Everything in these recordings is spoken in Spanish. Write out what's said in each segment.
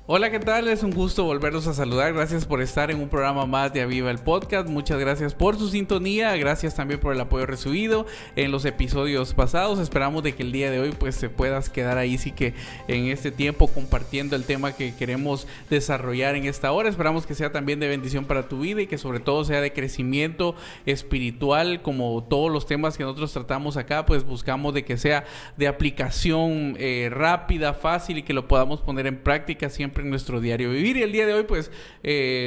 Hola, ¿qué tal? Es un gusto volverlos a saludar. Gracias por estar en un programa más de Aviva el Podcast. Muchas gracias por su sintonía. Gracias también por el apoyo recibido en los episodios pasados. Esperamos de que el día de hoy pues te puedas quedar ahí, sí que en este tiempo compartiendo el tema que queremos desarrollar en esta hora. Esperamos que sea también de bendición para tu vida y que sobre todo sea de crecimiento espiritual, como todos los temas que nosotros tratamos acá, pues buscamos de que sea de aplicación rápida, fácil y que lo podamos poner en práctica siempre en nuestro diario vivir. Y el día de hoy pues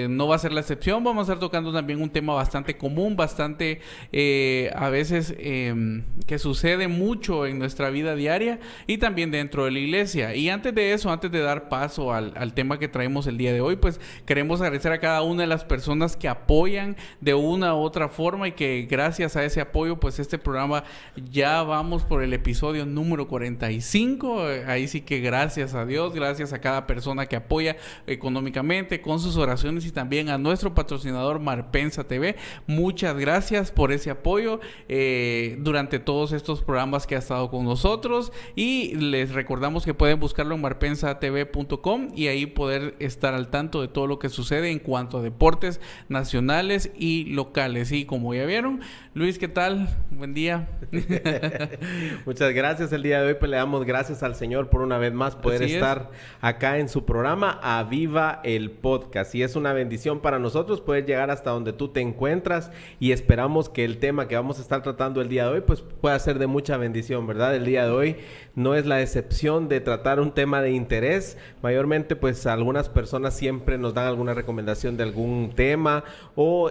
no va a ser la excepción. Vamos a estar tocando también un tema bastante común, bastante a veces que sucede mucho en nuestra vida diaria y también dentro de la iglesia. Y antes de eso, antes de dar paso al tema que traemos el día de hoy, pues queremos agradecer a cada una de las personas que apoyan de una u otra forma y que gracias a ese apoyo pues este programa ya vamos por el episodio número 45. Ahí sí que gracias a Dios, gracias a cada persona que apoya económicamente con sus oraciones y también a nuestro patrocinador Marpensa TV. Muchas gracias por ese apoyo durante todos estos programas que ha estado con nosotros, y les recordamos que pueden buscarlo en marpensatv.com y ahí poder estar al tanto de todo lo que sucede en cuanto a deportes nacionales y locales. Y como ya vieron, Luis, ¿qué tal? Buen día. Muchas gracias. El día de hoy pues le damos gracias al Señor por una vez más poder estar acá en su programa Aviva el Podcast, y es una bendición para nosotros poder llegar hasta donde tú te encuentras, y esperamos que el tema que vamos a estar tratando el día de hoy pues pueda ser de mucha bendición, ¿verdad? El día de hoy no es la excepción de tratar un tema de interés. Mayormente pues algunas personas siempre nos dan alguna recomendación de algún tema, o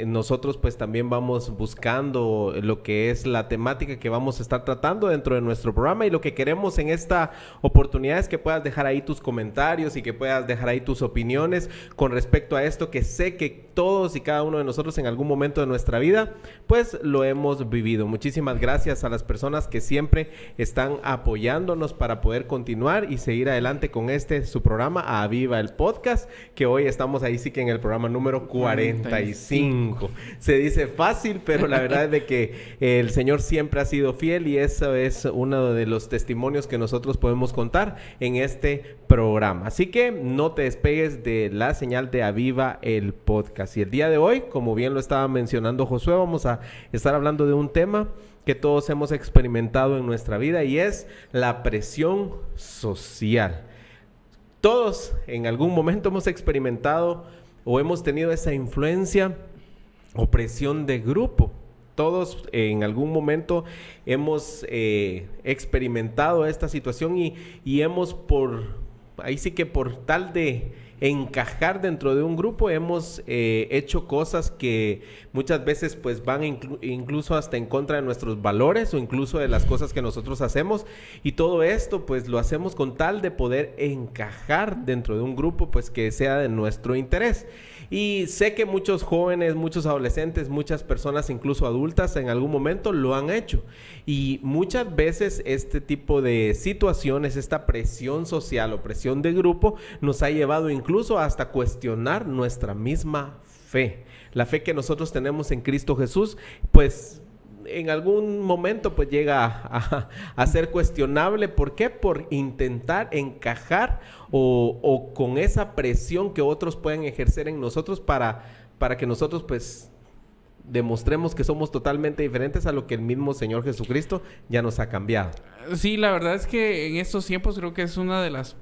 nosotros pues también vamos buscando lo que es la temática que vamos a estar tratando dentro de nuestro programa, y lo que queremos en esta oportunidad es que puedas dejar ahí tus comentarios y que puedas dejar ahí tus opiniones con respecto a esto, que sé que todos y cada uno de nosotros en algún momento de nuestra vida pues lo hemos vivido. Muchísimas gracias a las personas que siempre están apoyándonos para poder continuar y seguir adelante con su programa Aviva el Podcast, que hoy estamos ahí sí que en el programa número 45. Se dice fácil, pero la verdad es de que el Señor siempre ha sido fiel, y eso es uno de los testimonios que nosotros podemos contar en este programa. Así que no te despegues de la señal de Aviva el Podcast. Y el día de hoy, como bien lo estaba mencionando Josué, vamos a estar hablando de un tema que todos hemos experimentado en nuestra vida, y es la presión social. Todos en algún momento hemos experimentado o hemos tenido esa influencia o presión de grupo. Todos en algún momento hemos experimentado esta situación y hemos ahí sí que por tal de encajar dentro de un grupo hemos hecho cosas que muchas veces pues van incluso hasta en contra de nuestros valores o incluso de las cosas que nosotros hacemos, y todo esto pues lo hacemos con tal de poder encajar dentro de un grupo pues que sea de nuestro interés. Y sé que muchos jóvenes, muchos adolescentes, muchas personas incluso adultas en algún momento lo han hecho, y muchas veces este tipo de situaciones, esta presión social o presión de grupo nos ha llevado incluso hasta cuestionar nuestra misma fe. La fe que nosotros tenemos en Cristo Jesús pues en algún momento pues llega a ser cuestionable. ¿Por qué? Por intentar encajar o con esa presión que otros pueden ejercer en nosotros para que nosotros pues demostremos que somos totalmente diferentes a lo que el mismo Señor Jesucristo ya nos ha cambiado. Sí, la verdad es que en estos tiempos creo que es una de las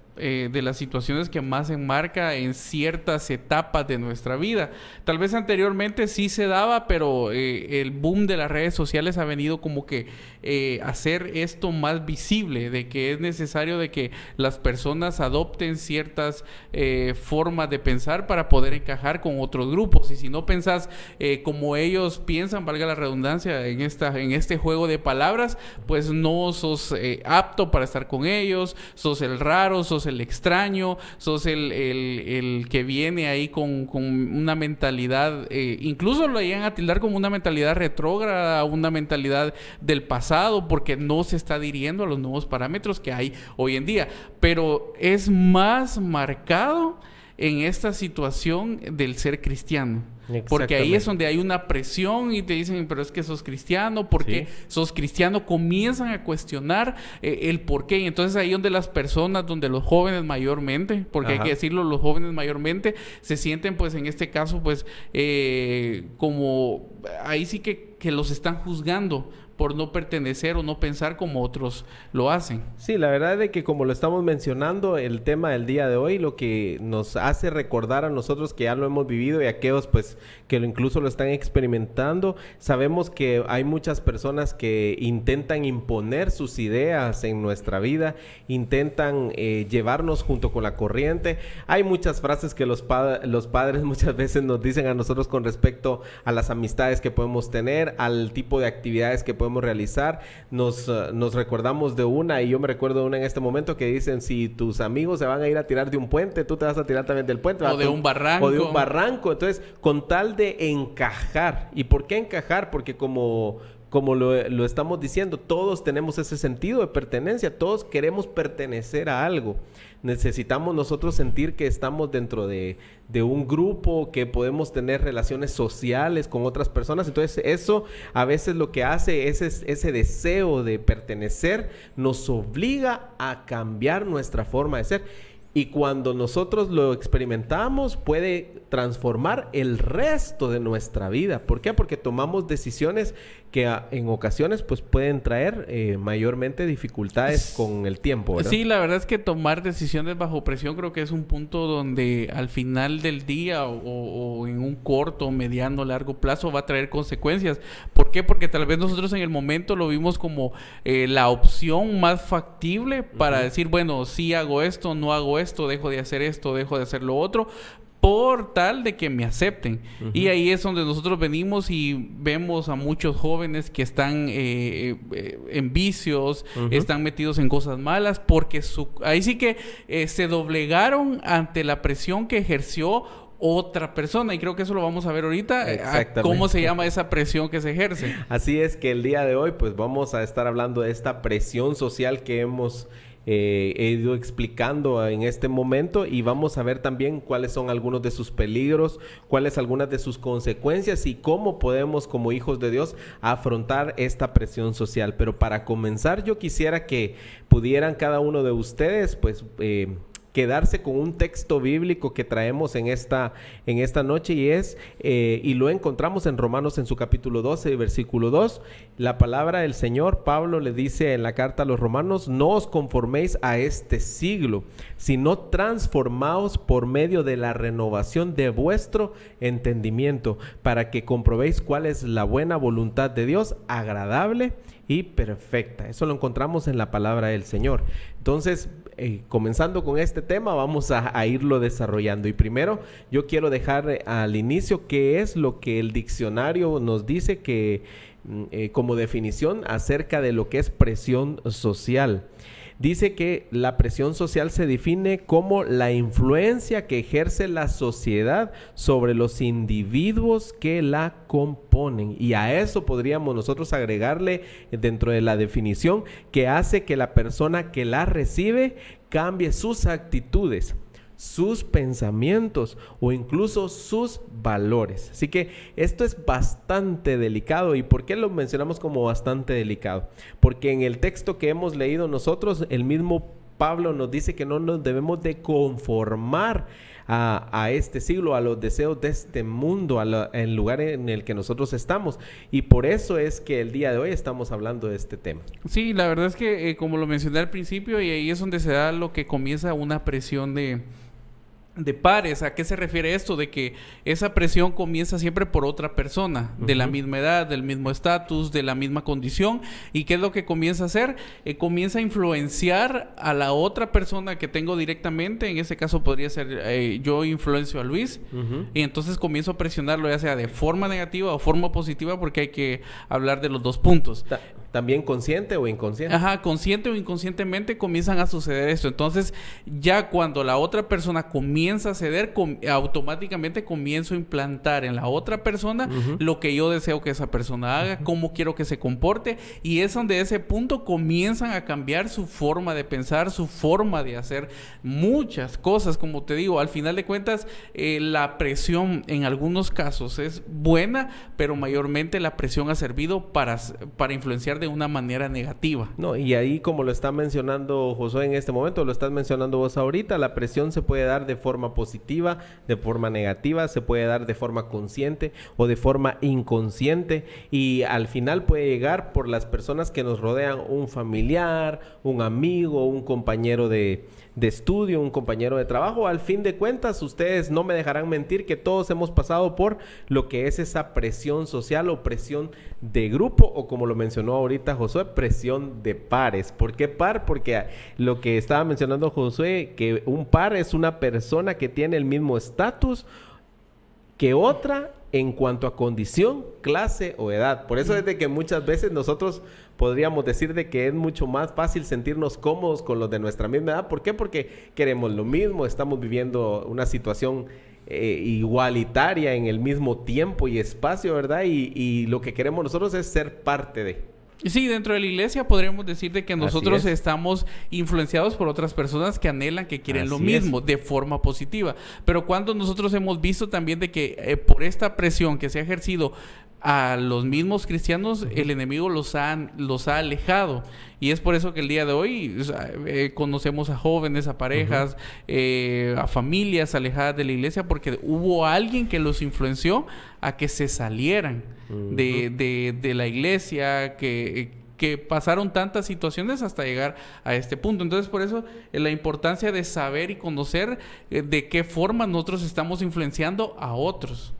situaciones que más se enmarca en ciertas etapas de nuestra vida. Tal vez anteriormente sí se daba, pero el boom de las redes sociales ha venido como que hacer esto más visible, de que es necesario de que las personas adopten ciertas formas de pensar para poder encajar con otros grupos, y si no pensás como ellos piensan, valga la redundancia en este juego de palabras, pues no sos apto para estar con ellos, sos el raro, sos el extraño, sos el que viene ahí con una mentalidad, incluso lo llegan a tildar como una mentalidad retrógrada, una mentalidad del pasado, porque no se está adhiriendo a los nuevos parámetros que hay hoy en día. Pero es más marcado en esta situación del ser cristiano. Porque ahí es donde hay una presión y te dicen, pero es que sos cristiano, porque sos cristiano, comienzan a cuestionar el por qué. Y entonces ahí donde las personas, donde los jóvenes mayormente, porque hay que decirlo, los jóvenes mayormente se sienten pues en este caso pues como ahí sí que los están juzgando por no pertenecer o no pensar como otros lo hacen. Sí, la verdad es que como lo estamos mencionando, el tema del día de hoy, lo que nos hace recordar a nosotros que ya lo hemos vivido y a aquellos pues que incluso lo están experimentando, sabemos que hay muchas personas que intentan imponer sus ideas en nuestra vida, intentan llevarnos junto con la corriente. Hay muchas frases que los padres muchas veces nos dicen a nosotros con respecto a las amistades que podemos tener, al tipo de actividades que podemos realizar. Nos recordamos de una, y yo me recuerdo de una en este momento, que dicen: si tus amigos se van a ir a tirar de un puente, tú te vas a tirar también del puente. O de un barranco. O de un barranco. Entonces, con tal de encajar. ¿Y por qué encajar? Porque como lo estamos diciendo, todos tenemos ese sentido de pertenencia, todos queremos pertenecer a algo. Necesitamos nosotros sentir que estamos dentro de un grupo, que podemos tener relaciones sociales con otras personas. Entonces eso a veces lo que hace es ese deseo de pertenecer nos obliga a cambiar nuestra forma de ser. Y cuando nosotros lo experimentamos, puede transformar el resto de nuestra vida. ¿Por qué? Porque tomamos decisiones que en ocasiones pues pueden traer mayormente dificultades con el tiempo, ¿verdad? Sí, la verdad es que tomar decisiones bajo presión creo que es un punto donde al final del día o en un corto, mediano, largo plazo va a traer consecuencias. ¿Por qué? Porque tal vez nosotros en el momento lo vimos como la opción más factible para decir, bueno, sí hago esto, no hago esto, dejo de hacer esto, dejo de hacer lo otro, por tal de que me acepten. Y ahí es donde nosotros venimos y vemos a muchos jóvenes que están en vicios, están metidos en cosas malas, porque ahí sí que se doblegaron ante la presión que ejerció otra persona, y creo que eso lo vamos a ver ahorita, cómo se llama esa presión que se ejerce. Así es que el día de hoy pues vamos a estar hablando de esta presión social que hemos ido explicando en este momento, y vamos a ver también cuáles son algunos de sus peligros, cuáles algunas de sus consecuencias y cómo podemos como hijos de Dios afrontar esta presión social. Pero para comenzar, yo quisiera que pudieran cada uno de ustedes pues quedarse con un texto bíblico que traemos en esta noche, y lo encontramos en Romanos en su capítulo 12, versículo 2. La palabra del Señor, Pablo le dice en la carta a los romanos: no os conforméis a este siglo, sino transformaos por medio de la renovación de vuestro entendimiento, para que comprobéis cuál es la buena voluntad de Dios, agradable y perfecta. Eso lo encontramos en la palabra del Señor. Entonces, comenzando con este tema, vamos a irlo desarrollando. Y primero, yo quiero dejar al inicio qué es lo que el diccionario nos dice que como definición acerca de lo que es presión social. Dice que la presión social se define como la influencia que ejerce la sociedad sobre los individuos que la componen. Y a eso podríamos nosotros agregarle dentro de la definición que hace que la persona que la recibe cambie sus actitudes, sus pensamientos o incluso sus valores. Así que esto es bastante delicado. ¿Y por qué lo mencionamos como bastante delicado? Porque en el texto que hemos leído nosotros, el mismo Pablo nos dice que no nos debemos de conformar a este siglo, a los deseos de este mundo, el lugar en el que nosotros estamos. Y por eso es que el día de hoy estamos hablando de este tema. Sí, la verdad es que como lo mencioné al principio, y ahí es donde se da lo que comienza una presión de pares. ¿A qué se refiere esto? De que esa presión comienza siempre por otra persona, de la misma edad, del mismo estatus, de la misma condición. ¿Y qué es lo que comienza a hacer? Comienza a influenciar a la otra persona que tengo directamente. En ese caso podría ser yo influencio a Luis, y entonces comienzo a presionarlo, ya sea de forma negativa o forma positiva, porque hay que hablar de los dos puntos. también consciente o inconsciente. Ajá, consciente o inconscientemente comienzan a suceder esto. Entonces, ya cuando la otra persona comienza a ceder, automáticamente comienzo a implantar en la otra persona lo que yo deseo que esa persona haga, cómo quiero que se comporte, y es donde ese punto comienzan a cambiar su forma de pensar, su forma de hacer muchas cosas. Como te digo, al final de cuentas, la presión en algunos casos es buena, pero mayormente la presión ha servido para influenciar de una manera negativa. No, y ahí, como lo está mencionando Josué en este momento, lo estás mencionando vos ahorita, la presión se puede dar de forma positiva, de forma negativa, se puede dar de forma consciente o de forma inconsciente, y al final puede llegar por las personas que nos rodean, un familiar, un amigo, un compañero de estudio, un compañero de trabajo. Al fin de cuentas, ustedes no me dejarán mentir que todos hemos pasado por lo que es esa presión social o presión de grupo, o como lo mencionó ahorita Josué, presión de pares. ¿Por qué par? Porque lo que estaba mencionando Josué, que un par es una persona que tiene el mismo estatus que otra en cuanto a condición, clase o edad. Por eso es de que muchas veces nosotros podríamos decir de que es mucho más fácil sentirnos cómodos con los de nuestra misma edad. ¿Por qué? Porque queremos lo mismo, estamos viviendo una situación igualitaria en el mismo tiempo y espacio, ¿verdad? Y lo que queremos nosotros es ser parte de... Sí, dentro de la iglesia podríamos decir de que nosotros estamos influenciados por otras personas que anhelan, que quieren lo mismo, de forma positiva. Pero cuando nosotros hemos visto también de que por esta presión que se ha ejercido a los mismos cristianos, el enemigo los ha alejado. Y es por eso que el día de hoy conocemos a jóvenes, a parejas, a familias alejadas de la iglesia, porque hubo alguien que los influenció a que se salieran de la iglesia, que pasaron tantas situaciones hasta llegar a este punto. Entonces, por eso la importancia de saber y conocer de qué forma nosotros estamos influenciando a otros.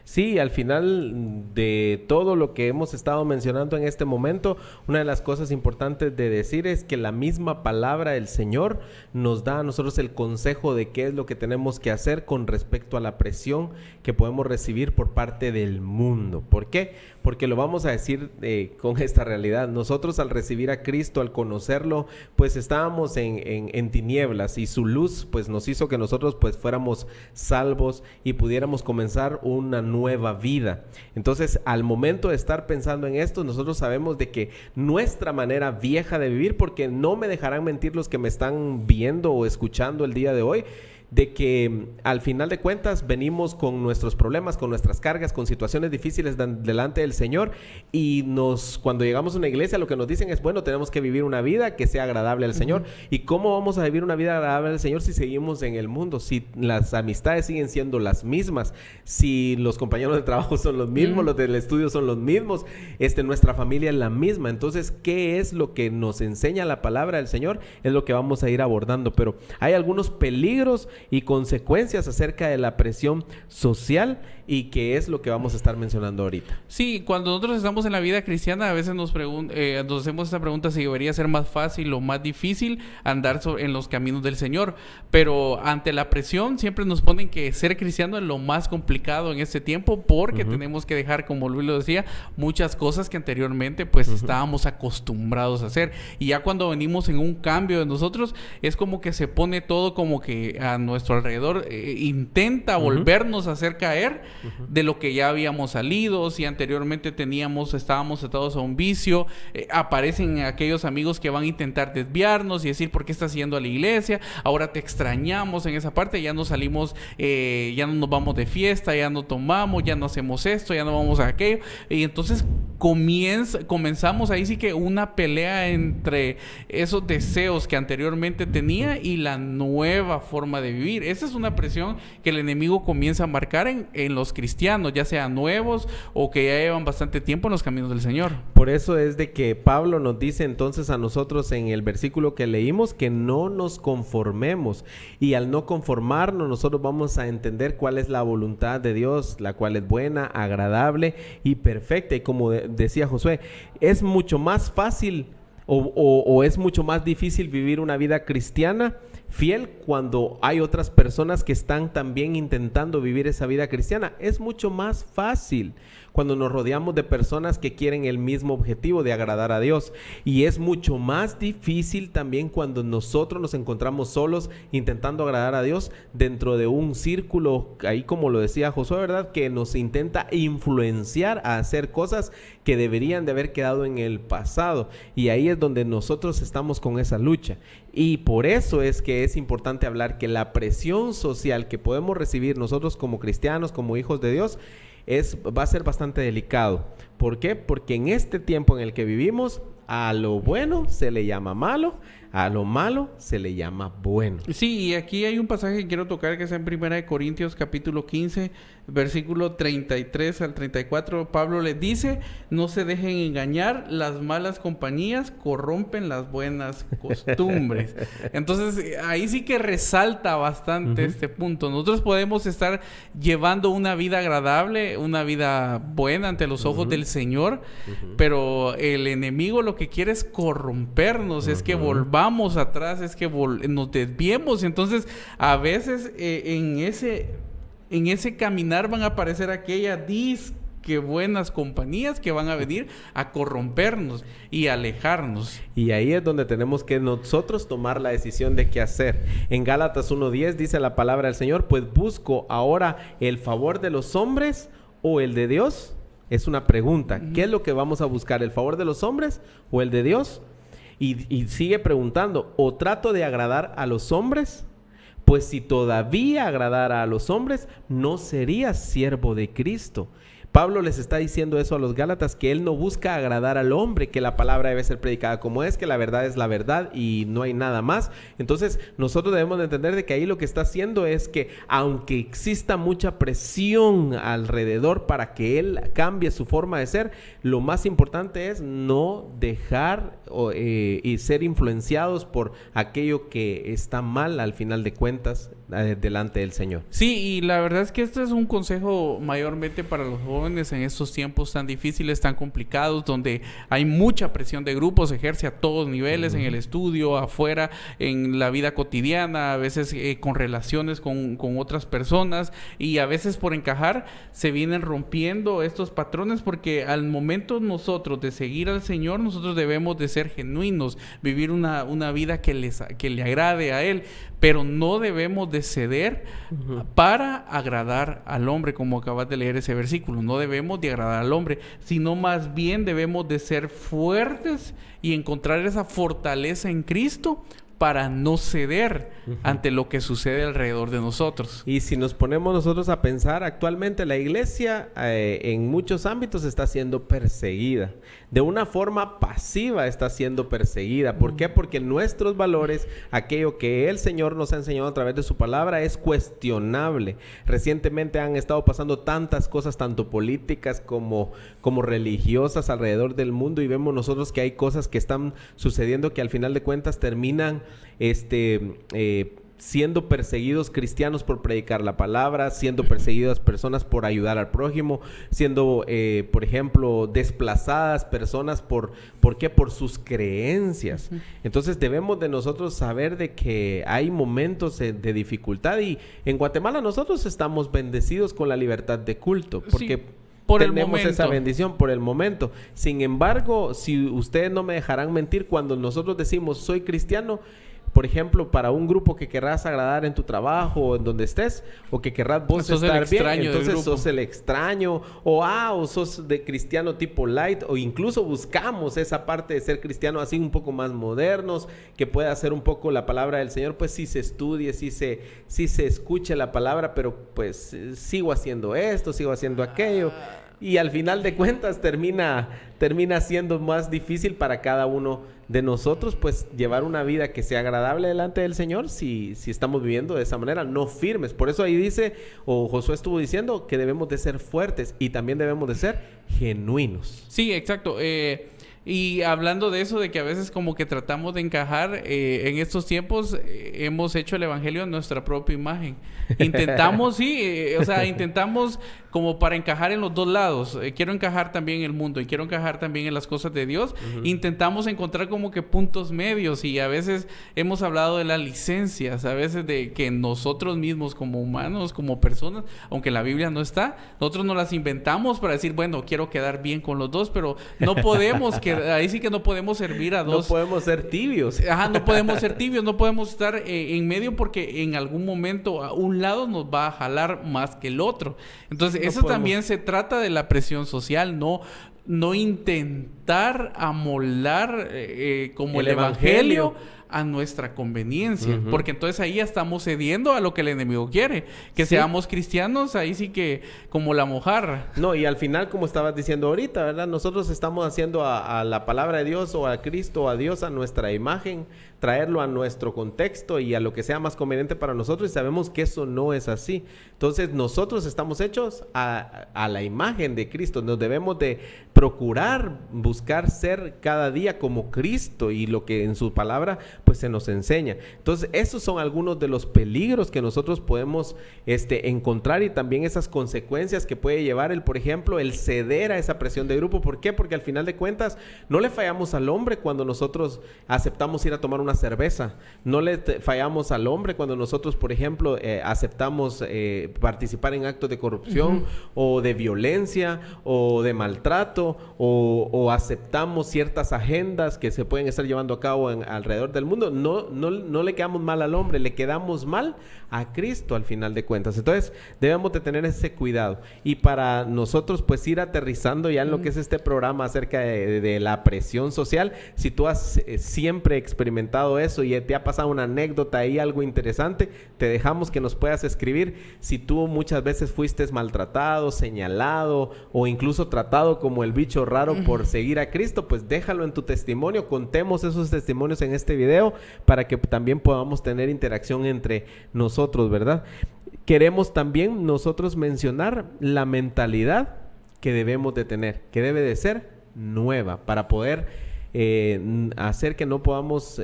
Sí, al final de todo lo que hemos estado mencionando en este momento, una de las cosas importantes de decir es que la misma palabra del Señor nos da a nosotros el consejo de qué es lo que tenemos que hacer con respecto a la presión que podemos recibir por parte del mundo. ¿Por qué? Porque lo vamos a decir con esta realidad. Nosotros, al recibir a Cristo, al conocerlo, pues estábamos en tinieblas, y su luz pues nos hizo que nosotros pues fuéramos salvos y pudiéramos comenzar una nueva vida. Entonces, al momento de estar pensando en esto, nosotros sabemos de que nuestra manera vieja de vivir, porque no me dejarán mentir los que me están viendo o escuchando el día de hoy, de que al final de cuentas venimos con nuestros problemas, con nuestras cargas, con situaciones difíciles delante del Señor, y cuando llegamos a una iglesia lo que nos dicen es, bueno, tenemos que vivir una vida que sea agradable al Señor. ¿Y cómo vamos a vivir una vida agradable al Señor si seguimos en el mundo? Si las amistades siguen siendo las mismas, si los compañeros de trabajo son los mismos, los del estudio son los mismos, nuestra familia es la misma. Entonces, ¿qué es lo que nos enseña la palabra del Señor? Es lo que vamos a ir abordando, pero hay algunos peligros y consecuencias acerca de la presión social, y que es lo que vamos a estar mencionando ahorita. Sí, cuando nosotros estamos en la vida cristiana, a veces nos hacemos esta pregunta si debería ser más fácil o más difícil andar en los caminos del Señor. Pero ante la presión siempre nos ponen que ser cristiano es lo más complicado en este tiempo, porque tenemos que dejar, como Luis lo decía, muchas cosas que anteriormente pues estábamos acostumbrados a hacer. Y ya cuando venimos en un cambio de nosotros, es como que se pone todo como que a nuestro alrededor intenta volvernos a hacer caer de lo que ya habíamos salido. Si anteriormente estábamos atados a un vicio, aparecen aquellos amigos que van a intentar desviarnos y decir, ¿por qué estás yendo a la iglesia? Ahora te extrañamos en esa parte, ya no salimos, ya no nos vamos de fiesta, ya no tomamos, ya no hacemos esto, ya no vamos a aquello. Y entonces comenzamos ahí sí que una pelea entre esos deseos que anteriormente tenía y la nueva forma de vivir. Esa es una presión que el enemigo comienza a marcar en los cristianos, ya sean nuevos o que ya llevan bastante tiempo en los caminos del Señor. Por eso es de que Pablo nos dice entonces a nosotros en el versículo que leímos que no nos conformemos, y al no conformarnos nosotros vamos a entender cuál es la voluntad de Dios, la cual es buena, agradable y perfecta. Y como decía Josué, es mucho más fácil o es mucho más difícil vivir una vida cristiana fiel cuando hay otras personas que están también intentando vivir esa vida cristiana. Es mucho más fácil cuando nos rodeamos de personas que quieren el mismo objetivo de agradar a Dios. Y es mucho más difícil también cuando nosotros nos encontramos solos intentando agradar a Dios dentro de un círculo, ahí como lo decía Josué, ¿verdad? Que nos intenta influenciar a hacer cosas que deberían de haber quedado en el pasado. Y ahí es donde nosotros estamos con esa lucha. Y por eso es que es importante hablar que la presión social que podemos recibir nosotros como cristianos, como hijos de Dios, va a ser bastante delicado. ¿Por qué? Porque en este tiempo en el que vivimos, a lo bueno se le llama malo, a lo malo se le llama bueno. Sí, y aquí hay un pasaje que quiero tocar que está en 1 Corintios capítulo 15, versículo 33 al 34. Pablo les dice: no se dejen engañar, las malas compañías corrompen las buenas costumbres. Entonces, ahí sí que resalta bastante este punto. Nosotros podemos estar llevando una vida agradable, una vida buena ante los ojos del Señor, pero el enemigo lo que quiere es corrompernos, es que volvamos atrás, es que nos desviemos. Entonces, a veces en ese caminar van a aparecer aquellas que buenas compañías que van a venir a corrompernos y alejarnos. Y ahí es donde tenemos que nosotros tomar la decisión de qué hacer. En Gálatas 1:10 dice la palabra del Señor: pues busco ahora el favor de los hombres o el de Dios. Es una pregunta. ¿Qué es lo que vamos a buscar? ¿El favor de los hombres o el de Dios? Y sigue preguntando: ¿o trato de agradar a los hombres? Pues si todavía agradara a los hombres, no sería siervo de Cristo. Pablo les está diciendo eso a los Gálatas, que él no busca agradar al hombre, que la palabra debe ser predicada como es, que la verdad es la verdad y no hay nada más. Entonces nosotros debemos de entender de que ahí lo que está haciendo es que, aunque exista mucha presión alrededor para que él cambie su forma de ser, lo más importante es no dejar y ser influenciados por aquello que está mal al final de cuentas delante del Señor. Sí, y la verdad es que este es un consejo mayormente para los jóvenes en estos tiempos tan difíciles, tan complicados, donde hay mucha presión de grupos, ejerce a todos niveles, en el estudio, afuera, en la vida cotidiana, a veces con relaciones con otras personas, y a veces por encajar se vienen rompiendo estos patrones, porque al momento nosotros de seguir al Señor, nosotros debemos de ser genuinos, vivir una vida que le agrade a Él, pero no debemos de ceder para agradar al hombre, como acabas de leer ese versículo. No debemos de agradar al hombre, sino más bien debemos de ser fuertes y encontrar esa fortaleza en Cristo para no ceder ante lo que sucede alrededor de nosotros. Y si nos ponemos nosotros a pensar, actualmente la iglesia en muchos ámbitos está siendo perseguida. De una forma pasiva está siendo perseguida. ¿Por qué? Porque nuestros valores, aquello que el Señor nos ha enseñado a través de su palabra, es cuestionable. Recientemente han estado pasando tantas cosas, tanto políticas como religiosas alrededor del mundo, y vemos nosotros que hay cosas que están sucediendo que al final de cuentas terminan siendo perseguidos cristianos por predicar la palabra, siendo perseguidas personas por ayudar al prójimo, siendo, por ejemplo, desplazadas personas ¿por qué? Por sus creencias. Entonces debemos de nosotros saber de que hay momentos de dificultad, y en Guatemala nosotros estamos bendecidos con la libertad de culto, porque tenemos esa bendición por el momento. Sin embargo, si ustedes no me dejarán mentir, cuando nosotros decimos soy cristiano, por ejemplo, para un grupo que querrás agradar en tu trabajo o en donde estés, o que querrás vos estar bien, entonces sos el extraño, o sos de cristiano tipo light, o incluso buscamos esa parte de ser cristiano así un poco más modernos, que pueda hacer un poco la palabra del Señor, pues sí se estudie, sí se escuche la palabra, pero pues sigo haciendo esto, sigo haciendo aquello. Y al final de cuentas termina siendo más difícil para cada uno de nosotros, pues llevar una vida que sea agradable delante del Señor si estamos viviendo de esa manera, no firmes. Por eso ahí dice, o Josué estuvo diciendo, que debemos de ser fuertes y también debemos de ser genuinos. Sí, exacto. Y hablando de eso, de que a veces como que tratamos de encajar, en estos tiempos hemos hecho el evangelio en nuestra propia imagen. Intentamos, intentamos como para encajar en los dos lados. Quiero encajar también en el mundo y quiero encajar también en las cosas de Dios. Intentamos encontrar como que puntos medios, y a veces hemos hablado de las licencias, a veces de que nosotros mismos como humanos, como personas, aunque la Biblia no está, nosotros nos las inventamos para decir, bueno, quiero quedar bien con los dos, pero no podemos, ahí sí que no podemos servir a dos. No podemos ser tibios. Ajá, no podemos ser tibios, no podemos estar en medio, porque en algún momento a un lado nos va a jalar más que el otro. Entonces, eso también se trata de la presión social, no intentar amoldar como el evangelio a nuestra conveniencia, porque entonces ahí ya estamos cediendo a lo que el enemigo quiere, que seamos cristianos, ahí sí que como la mojarra. No, y al final, como estabas diciendo ahorita, ¿verdad? Nosotros estamos haciendo a la palabra de Dios, o a Cristo, o a Dios, a nuestra imagen, traerlo a nuestro contexto y a lo que sea más conveniente para nosotros, y sabemos que eso no es así. Entonces nosotros estamos hechos a la imagen de Cristo. Nos debemos de procurar buscar ser cada día como Cristo, y lo que en su palabra pues se nos enseña. Entonces esos son algunos de los peligros que nosotros podemos encontrar, y también esas consecuencias que puede llevar por ejemplo, el ceder a esa presión de grupo. ¿Por qué? Porque al final de cuentas no le fallamos al hombre cuando nosotros aceptamos ir a tomar una cerveza. No le fallamos al hombre cuando nosotros, por ejemplo, aceptamos participar en actos de corrupción o de violencia o de maltrato, o aceptamos ciertas agendas que se pueden estar llevando a cabo alrededor del mundo. No le quedamos mal al hombre, le quedamos mal a Cristo al final de cuentas. Entonces debemos de tener ese cuidado, y para nosotros pues ir aterrizando ya en lo que es este programa acerca de la presión social. Si tú has siempre experimentado eso y te ha pasado una anécdota ahí, algo interesante, te dejamos que nos puedas escribir. Si tú muchas veces fuiste maltratado, señalado o incluso tratado como el bicho raro por seguir a Cristo, pues déjalo en tu testimonio. Contemos esos testimonios en este video para que también podamos tener interacción entre nosotros, ¿verdad? Queremos también nosotros mencionar la mentalidad que debemos de tener, que debe de ser nueva, para poder hacer que no podamos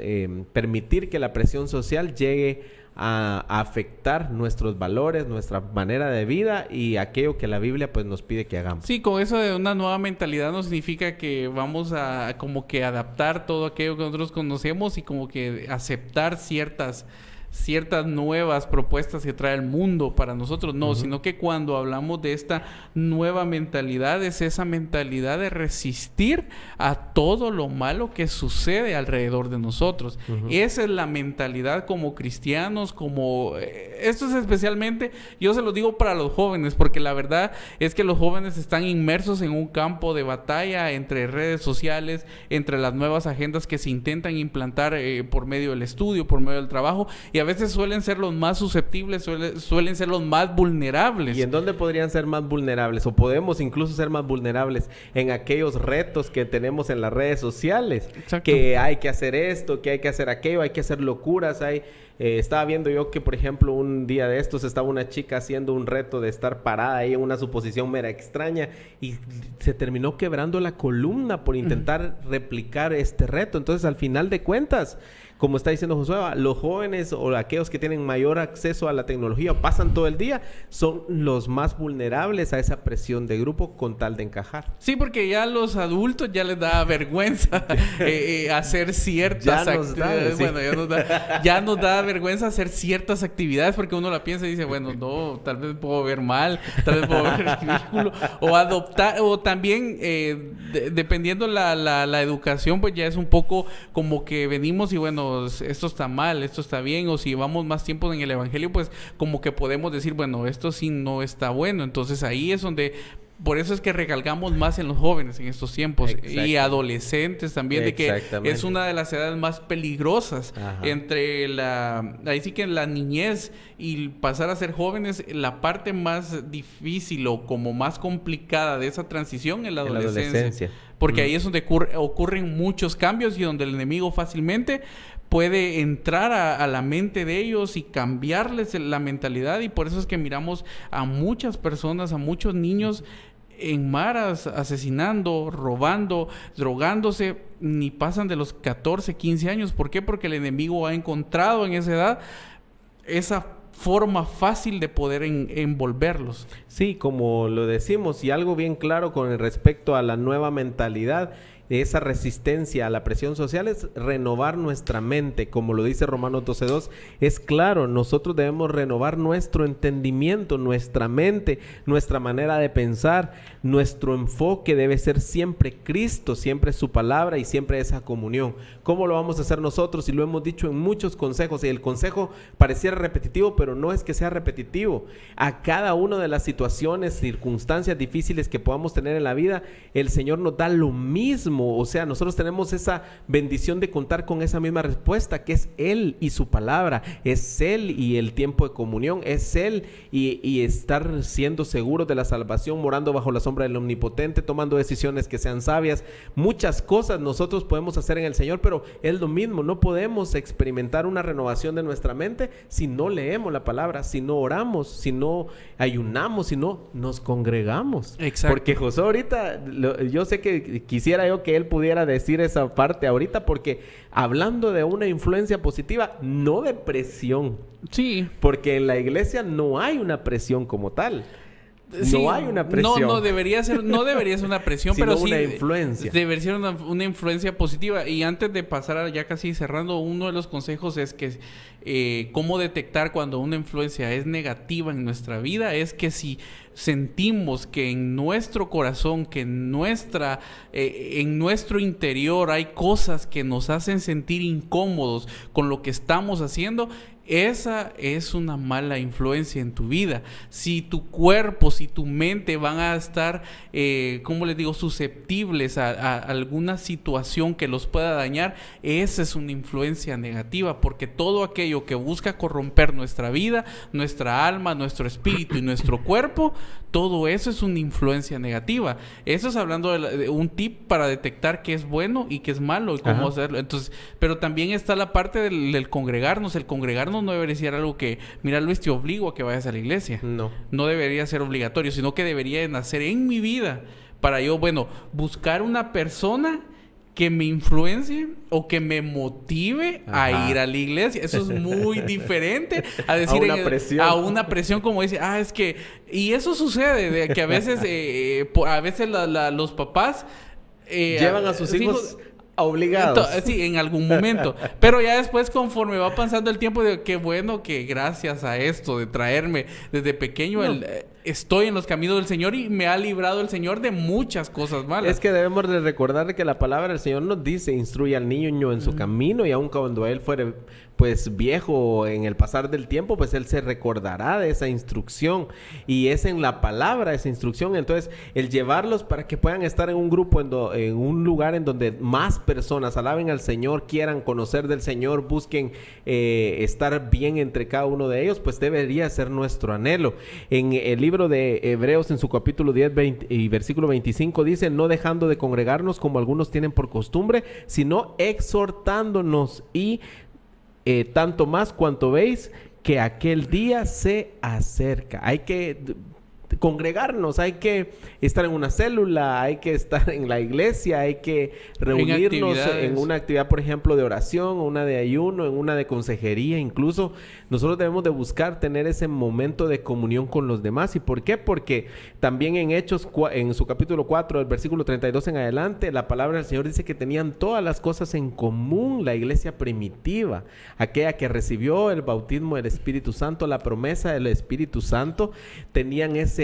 permitir que la presión social llegue a afectar nuestros valores, nuestra manera de vida y aquello que la Biblia pues nos pide que hagamos. Sí, con eso de una nueva mentalidad no significa que vamos a como que adaptar todo aquello que nosotros conocemos y como que aceptar ciertas nuevas propuestas que trae el mundo para nosotros, no, sino que cuando hablamos de esta nueva mentalidad, es esa mentalidad de resistir a todo lo malo que sucede alrededor de nosotros. Esa es la mentalidad como cristianos, como esto es especialmente, yo se lo digo para los jóvenes, porque la verdad es que los jóvenes están inmersos en un campo de batalla entre redes sociales, entre las nuevas agendas que se intentan implantar por medio del estudio, por medio del trabajo, y a veces suelen ser los más susceptibles, suelen ser los más vulnerables. ¿Y en dónde podrían ser más vulnerables? O podemos incluso ser más vulnerables en aquellos retos que tenemos en las redes sociales. Exacto. Que hay que hacer esto, que hay que hacer aquello, hay que hacer locuras. Estaba viendo yo que, por ejemplo, un día de estos estaba una chica haciendo un reto de estar parada ahí en una suposición mera extraña y se terminó quebrando la columna por intentar replicar este reto. Entonces, al final de cuentas, como está diciendo Josué, los jóvenes o aquellos que tienen mayor acceso a la tecnología o pasan todo el día son los más vulnerables a esa presión de grupo con tal de encajar. Sí, porque ya a los adultos ya les da vergüenza hacer ciertas actividades. Bueno, ya nos da vergüenza hacer ciertas actividades porque uno la piensa y dice, bueno, no, tal vez puedo ver mal, tal vez puedo ver ridículo, o adoptar, o también dependiendo la educación, pues ya es un poco como que venimos y bueno, esto está mal, esto está bien, o si llevamos más tiempo en el evangelio, pues como que podemos decir, bueno, esto sí no está bueno. Entonces ahí es donde, por eso es que recalcamos más en los jóvenes en estos tiempos y adolescentes también, de que es una de las edades más peligrosas. Entre ahí sí que la niñez y pasar a ser jóvenes, la parte más difícil o como más complicada de esa transición es la adolescencia. Porque ahí es donde ocurren muchos cambios y donde el enemigo fácilmente puede entrar a la mente de ellos y cambiarles la mentalidad. Y por eso es que miramos a muchas personas, a muchos niños en maras, asesinando, robando, drogándose, ni pasan de los 14, 15 años. ¿Por qué? Porque el enemigo ha encontrado en esa edad esa forma fácil de poder envolverlos. Sí, como lo decimos, y algo bien claro con respecto a la nueva mentalidad, esa resistencia a la presión social es renovar nuestra mente, como lo dice Romanos 12:2. Es claro, nosotros debemos renovar nuestro entendimiento, nuestra mente, nuestra manera de pensar. Nuestro enfoque debe ser siempre Cristo, siempre su palabra y siempre esa comunión. ¿Cómo lo vamos a hacer nosotros? Y lo hemos dicho en muchos consejos, y el consejo pareciera repetitivo, pero no es que sea repetitivo. A cada una de las situaciones, circunstancias difíciles que podamos tener en la vida, el Señor nos da lo mismo. O sea, nosotros tenemos esa bendición de contar con esa misma respuesta, que es Él y su palabra, es Él y el tiempo de comunión, es Él y estar siendo seguros de la salvación, morando bajo la sombra del Omnipotente, tomando decisiones que sean sabias. Muchas cosas nosotros podemos hacer en el Señor, pero es lo mismo. No podemos experimentar una renovación de nuestra mente si no leemos la palabra, si no oramos, si no ayunamos, si no nos congregamos. Exacto. Porque Josué ahorita, yo sé que quisiera yo que él pudiera decir esa parte ahorita, porque hablando de una influencia positiva, no de presión. Sí. Porque en la iglesia no hay una presión como tal. Sí, no hay una presión. No debería ser una presión, sino pero sí una influencia. Debería ser una influencia positiva. Y antes de pasar ya casi cerrando, uno de los consejos es que cómo detectar cuando una influencia es negativa en nuestra vida, es que si sentimos que en nuestro corazón, que en nuestro interior hay cosas que nos hacen sentir incómodos con lo que estamos haciendo, esa es una mala influencia en tu vida. Si tu cuerpo, si tu mente van a estar, ¿cómo les digo?, susceptibles a alguna situación que los pueda dañar, esa es una influencia negativa, porque todo aquello que busca corromper nuestra vida, nuestra alma, nuestro espíritu y nuestro cuerpo, todo eso es una influencia negativa. Eso es hablando de un tip para detectar qué es bueno y qué es malo y cómo hacerlo. Entonces, pero también está la parte del congregarnos. El congregarnos no debería ser algo que, mira Luis, te obligo a que vayas a la iglesia. No debería ser obligatorio, sino que debería nacer en mi vida para yo, buscar una persona que me influencie o que me motive a ir a la iglesia. Eso es muy diferente a decir a una presión, como dice, es que... Y eso sucede, de que a veces los papás... llevan a sus hijos obligados. Sí, en algún momento. Pero ya después, conforme va pasando el tiempo, de qué bueno que gracias a esto de traerme desde pequeño, estoy en los caminos del Señor y me ha librado el Señor de muchas cosas malas. Es que debemos de recordar que la palabra del Señor nos dice, instruye al niño en su camino, y aun cuando él fuere viejo en el pasar del tiempo, pues él se recordará de esa instrucción, y es en la palabra esa instrucción. Entonces, el llevarlos para que puedan estar en un grupo, en un lugar en donde más personas alaben al Señor, quieran conocer del Señor, busquen estar bien entre cada uno de ellos, pues debería ser nuestro anhelo. En el libro de Hebreos, en su capítulo 10 y versículo 25, dice: no dejando de congregarnos como algunos tienen por costumbre, sino exhortándonos, y tanto más cuanto veis que aquel día se acerca. Hay que congregarnos, hay que estar en una célula, hay que estar en la iglesia, hay que reunirnos en una actividad, por ejemplo, de oración, una de ayuno, en una de consejería. Incluso nosotros debemos de buscar tener ese momento de comunión con los demás. ¿Y por qué? Porque también en Hechos, en su capítulo 4, el versículo 32 en adelante, la palabra del Señor dice que tenían todas las cosas en común. La iglesia primitiva, aquella que recibió el bautismo del Espíritu Santo, la promesa del Espíritu Santo, tenían ese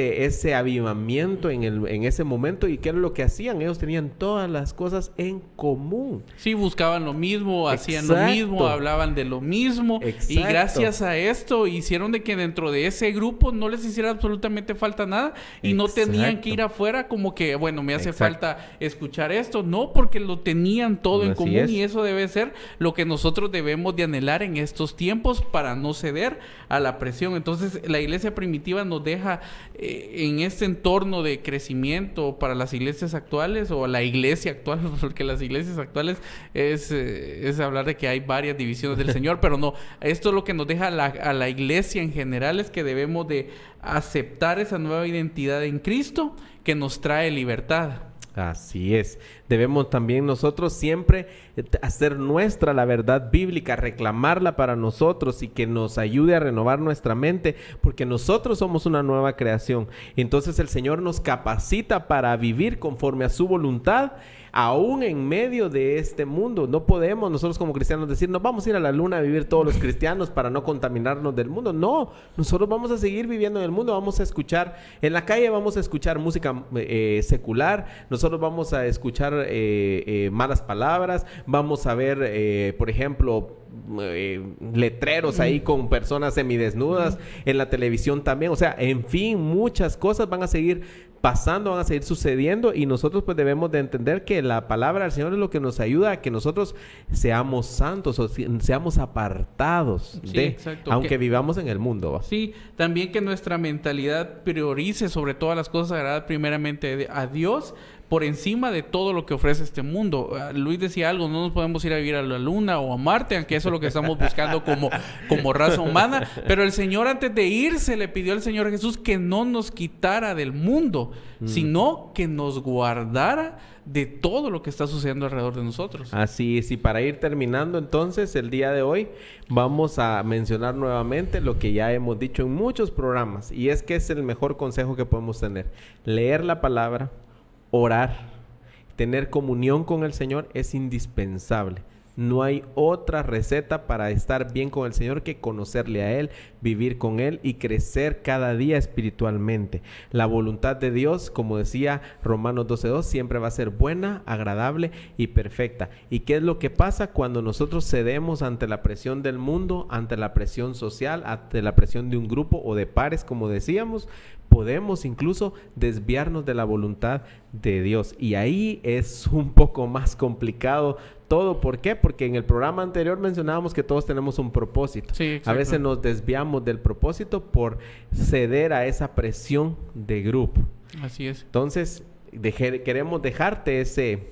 avivamiento en ese momento. ¿Y qué era lo que hacían? Ellos tenían todas las cosas en común. Sí, buscaban lo mismo, hacían lo mismo, hablaban de lo mismo. Exacto. Y gracias a esto hicieron de que dentro de ese grupo no les hiciera absolutamente falta nada y no tenían que ir afuera como que, me hace falta escuchar esto. No, porque lo tenían todo en común, y eso debe ser lo que nosotros debemos de anhelar en estos tiempos para no ceder a la presión. Entonces, la iglesia primitiva nos deja que en este entorno de crecimiento para las iglesias actuales o la iglesia actual, porque las iglesias actuales es hablar de que hay varias divisiones del Señor, pero no, esto es lo que nos deja a la iglesia en general, es que debemos de aceptar esa nueva identidad en Cristo que nos trae libertad. Así es. Debemos también nosotros siempre hacer nuestra la verdad bíblica, reclamarla para nosotros y que nos ayude a renovar nuestra mente, porque nosotros somos una nueva creación. Entonces el Señor nos capacita para vivir conforme a su voluntad, aún en medio de este mundo. No podemos nosotros como cristianos decir, nos vamos a ir a la luna a vivir todos los cristianos para no contaminarnos del mundo. No, nosotros vamos a seguir viviendo en el mundo, vamos a escuchar, en la calle vamos a escuchar música secular, nosotros vamos a escuchar malas palabras, vamos a ver, por ejemplo, letreros ahí con personas semidesnudas en la televisión también. O sea, en fin, muchas cosas van a seguir pasando, van a seguir sucediendo, y nosotros pues debemos de entender que la palabra del Señor es lo que nos ayuda a que nosotros seamos santos o seamos apartados aunque vivamos en el mundo, ¿va? Sí, también que nuestra mentalidad priorice sobre todas las cosas agradar primeramente a Dios por encima de todo lo que ofrece este mundo. Luis decía algo, no nos podemos ir a vivir a la luna o a Marte, aunque eso es lo que estamos buscando como raza humana, pero el Señor antes de irse le pidió al Señor Jesús que no nos quitara del mundo, sino que nos guardara de todo lo que está sucediendo alrededor de nosotros. Así es, y para ir terminando entonces el día de hoy vamos a mencionar nuevamente lo que ya hemos dicho en muchos programas, y es que es el mejor consejo que podemos tener: leer la palabra, orar, tener comunión con el Señor es indispensable. No hay otra receta para estar bien con el Señor que conocerle a Él, vivir con Él y crecer cada día espiritualmente. La voluntad de Dios, como decía Romanos 12:2, siempre va a ser buena, agradable y perfecta. ¿Y qué es lo que pasa cuando nosotros cedemos ante la presión del mundo, ante la presión social, ante la presión de un grupo o de pares, como decíamos? Podemos incluso desviarnos de la voluntad de Dios, y ahí es un poco más complicado todo. ¿Por qué? Porque en el programa anterior mencionábamos que todos tenemos un propósito. Sí, a veces nos desviamos del propósito por ceder a esa presión de grupo. Así es. Entonces, queremos dejarte ese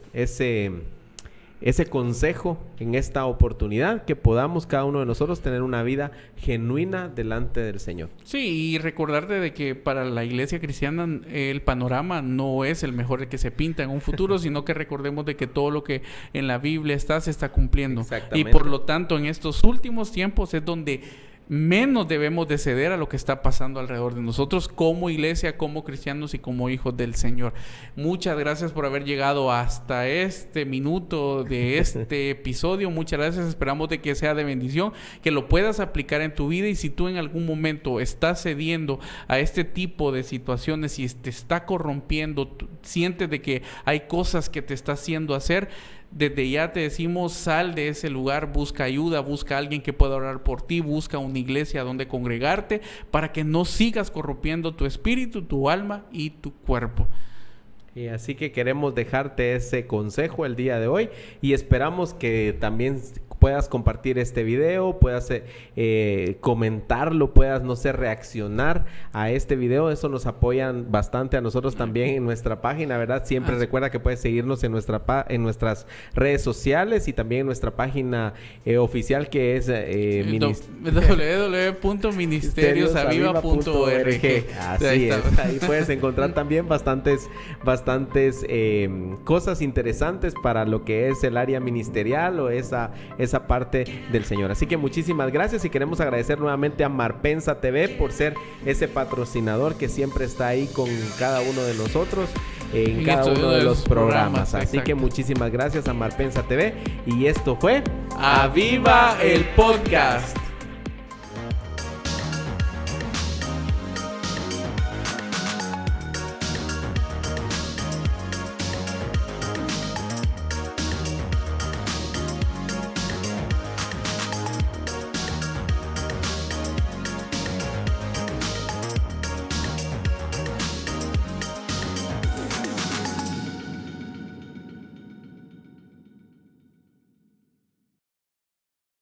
consejo en esta oportunidad, que podamos cada uno de nosotros tener una vida genuina delante del Señor. Sí, y recordarte de que para la iglesia cristiana el panorama no es el mejor que se pinta en un futuro, sino que recordemos de que todo lo que en la Biblia se está cumpliendo. Y por lo tanto, en estos últimos tiempos es donde menos debemos de ceder a lo que está pasando alrededor de nosotros como iglesia, como cristianos y como hijos del Señor. Muchas gracias por haber llegado hasta este minuto de este episodio. Muchas gracias. Esperamos de que sea de bendición, que lo puedas aplicar en tu vida, y si tú en algún momento estás cediendo a este tipo de situaciones y te está corrompiendo, sientes de que hay cosas que te está haciendo hacer, desde ya te decimos, sal de ese lugar, busca ayuda, busca a alguien que pueda orar por ti, busca una iglesia donde congregarte para que no sigas corrompiendo tu espíritu, tu alma y tu cuerpo. Y así que queremos dejarte ese consejo el día de hoy, y esperamos que también puedas compartir este video, puedas comentarlo, puedas, no sé, reaccionar a este video. Eso nos apoyan bastante a nosotros también en nuestra página, ¿verdad? Siempre recuerda que puedes seguirnos en nuestras redes sociales y también en nuestra página oficial, que es www.ministeriosaviva.org. Así es, ahí puedes encontrar también bastantes cosas interesantes para lo que es el área ministerial o esa parte del Señor. Así que muchísimas gracias, y queremos agradecer nuevamente a Marpensa TV por ser ese patrocinador que siempre está ahí con cada uno de nosotros en cada uno de los programas. Así que muchísimas gracias a Marpensa TV, y esto fue ¡Aviva el Podcast!